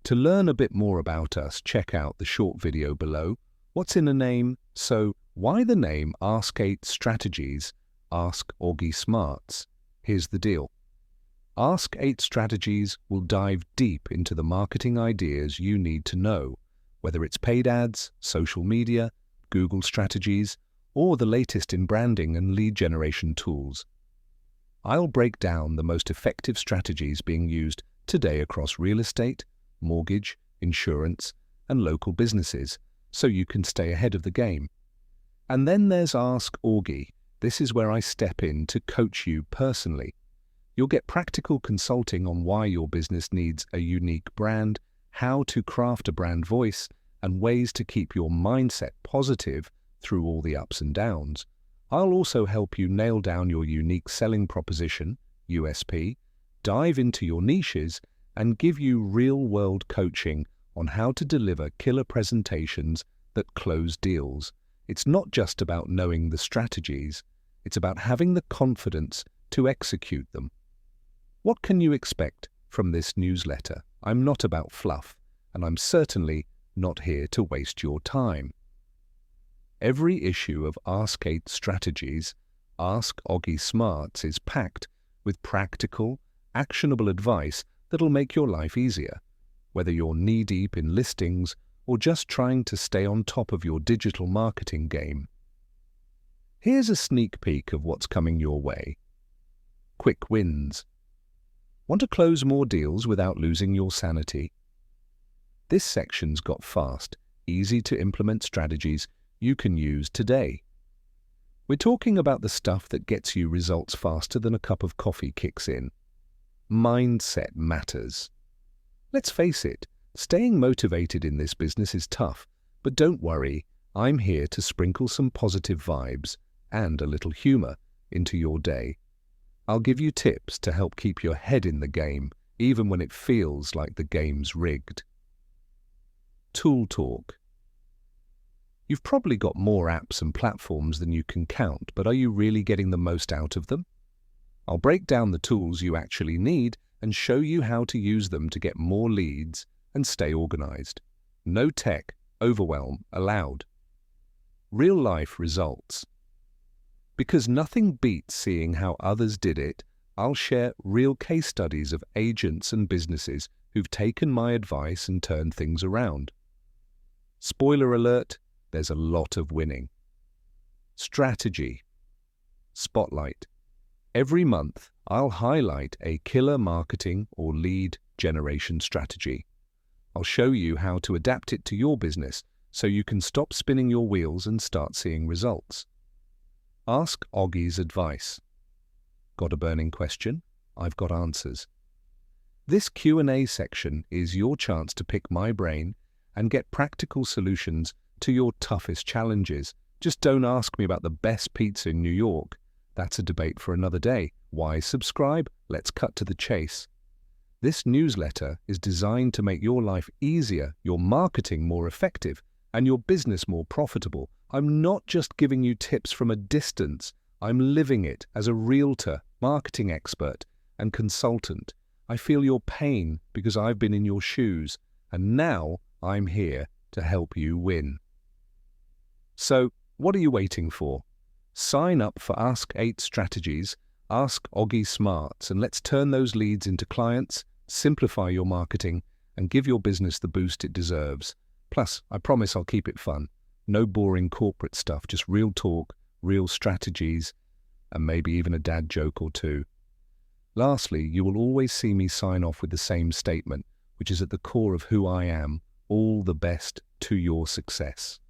To learn a bit more about us, check out the short video below. What's in a name? So, why the name Ask 8 Strategies, Ask Auggie Smarts? Here's the deal. Ask 8 Strategies will dive deep into the marketing ideas you need to know, whether it's paid ads, social media, Google strategies, or the latest in branding and lead generation tools. I'll break down the most effective strategies being used today across real estate, mortgage, insurance, and local businesses, so you can stay ahead of the game. And then there's Ask Auggie. This is where I step in to coach you personally. You'll get practical consulting on why your business needs a unique brand, how to craft a brand voice, and ways to keep your mindset positive through all the ups and downs. I'll also help you nail down your unique selling proposition, USP, dive into your niches, and give you real-world coaching on how to deliver killer presentations that close deals. It's not just about knowing the strategies, it's about having the confidence to execute them. What can you expect from this newsletter? I'm not about fluff, and I'm certainly not here to waste your time. Every issue of Ask 8 Strategies, Ask Auggie Smarts is packed with practical, actionable advice that'll make your life easier, whether you're knee-deep in listings or just trying to stay on top of your digital marketing game. Here's a sneak peek of what's coming your way. Quick wins. Want to close more deals without losing your sanity? This section's got fast, easy-to-implement strategies you can use today. We're talking about the stuff that gets you results faster than a cup of coffee kicks in. Mindset matters. Let's face it, staying motivated in this business is tough, but don't worry, I'm here to sprinkle some positive vibes and a little humor into your day. I'll give you tips to help keep your head in the game, even when it feels like the game's rigged. Tool talk. You've probably got more apps and platforms than you can count, but are you really getting the most out of them? I'll break down the tools you actually need and show you how to use them to get more leads and stay organized. No tech overwhelm allowed. Real-life results. Because nothing beats seeing how others did it, I'll share real case studies of agents and businesses who've taken my advice and turned things around. Spoiler alert, there's a lot of winning. Strategy. Spotlight. Every month, I'll highlight a killer marketing or lead generation strategy. I'll show you how to adapt it to your business so you can stop spinning your wheels and start seeing results. Ask Auggie's advice. Got a burning question? I've got answers. This Q&A section is your chance to pick my brain and get practical solutions to your toughest challenges. Just don't ask me about the best pizza in New York. That's a debate for another day. Why subscribe? Let's cut to the chase. This newsletter is designed to make your life easier, your marketing more effective, and your business more profitable. I'm not just giving you tips from a distance. I'm living it as a realtor, marketing expert, and consultant. I feel your pain because I've been in your shoes, and now I'm here to help you win. So, what are you waiting for? Sign up for Ask 8 Strategies, Ask Auggie Smarts, and let's turn those leads into clients, simplify your marketing, and give your business the boost it deserves. Plus, I promise I'll keep it fun. No boring corporate stuff, just real talk, real strategies, and maybe even a dad joke or two. Lastly, you will always see me sign off with the same statement, which is at the core of who I am. All the best to your success.